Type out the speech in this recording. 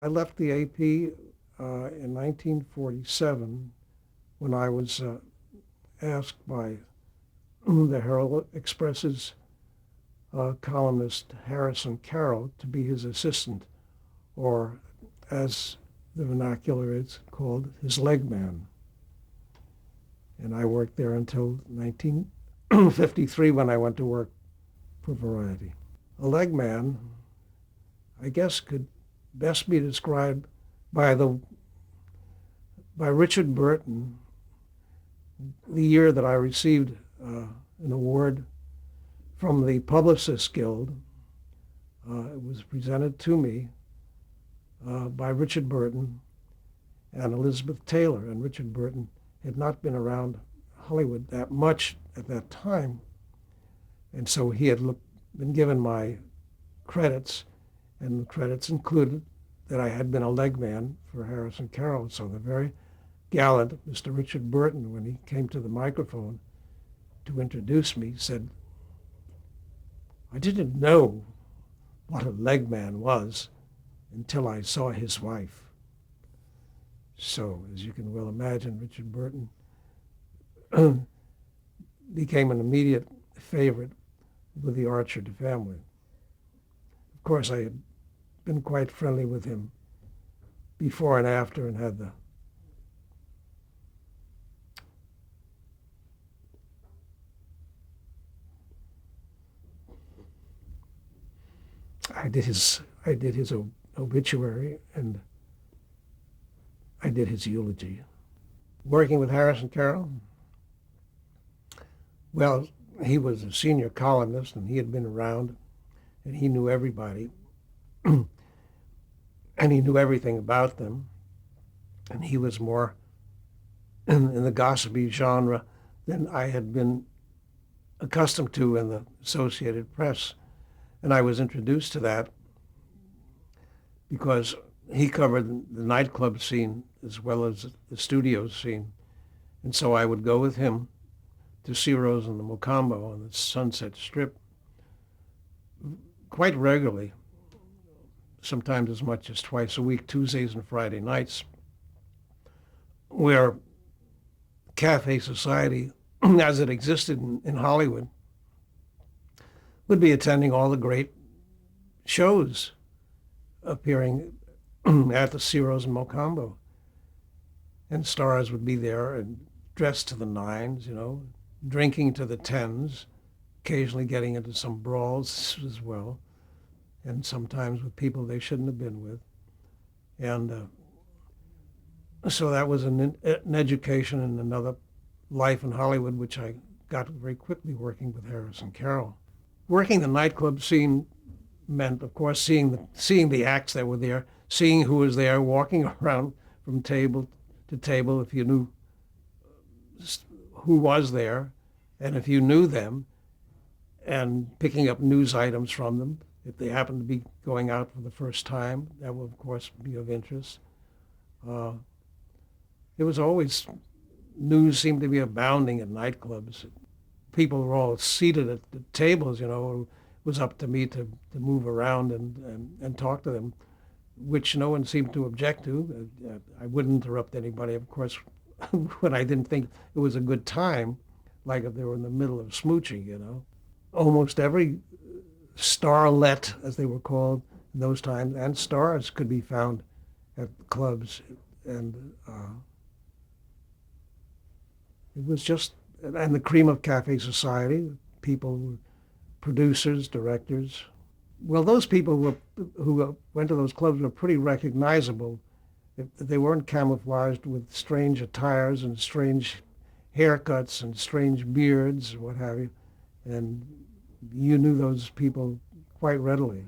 I left the AP in 1947 when I was asked by the Herald Express's columnist Harrison Carroll to be his assistant, or as the vernacular is called, his leg man. And I worked there until 1953 when I went to work for Variety. A leg man, I guess, could best be described by Richard Burton. The year that I received an award from the Publicists Guild, it was presented to me by Richard Burton and Elizabeth Taylor. And Richard Burton had not been around Hollywood that much at that time, and so he had been given my credits, and the credits included that I had been a leg man for Harrison Carroll. So the very gallant Mr. Richard Burton, when he came to the microphone to introduce me, said, "I didn't know what a leg man was until I saw his wife." So, as you can well imagine, Richard Burton became an immediate favorite with the Orchard family. Of course, I had been quite friendly with him before and after, and had I did his obituary, and I did his eulogy. Working with Harrison Carroll, well, he was a senior columnist, and he had been around, and he knew everybody, and he knew everything about them, and he was more in the gossipy genre than I had been accustomed to in the Associated Press. And I was introduced to that because he covered the nightclub scene as well as the studio scene. And so I would go with him to Ciro's and the Mocambo on the Sunset Strip quite regularly, sometimes as much as twice a week, Tuesdays and Friday nights, where cafe society, as it existed in Hollywood, would be attending all the great shows appearing at the Ciro's and Mocambo. And stars would be there and dressed to the nines, drinking to the tens, occasionally getting into some brawls as well, and sometimes with people they shouldn't have been with. And so that was an education and another life in Hollywood, which I got very quickly working with Harrison Carroll. Working the nightclub scene meant, of course, seeing the acts that were there, seeing who was there, walking around from table to table if you knew who was there, and if you knew them, and picking up news items from them. If they happened to be going out for the first time, that would, of course, be of interest. It was always, news seemed to be abounding at nightclubs. People were all seated at the tables, It was up to me to move around and talk to them, which no one seemed to object to. I wouldn't interrupt anybody, of course, when I didn't think it was a good time, like if they were in the middle of smooching, Almost every starlet, as they were called in those times, and stars could be found at clubs. And it was just, and the cream of cafe society, people, producers, directors. Well, those people who went to those clubs were pretty recognizable. They weren't camouflaged with strange attires and strange haircuts and strange beards, what have you. And you knew those people quite readily.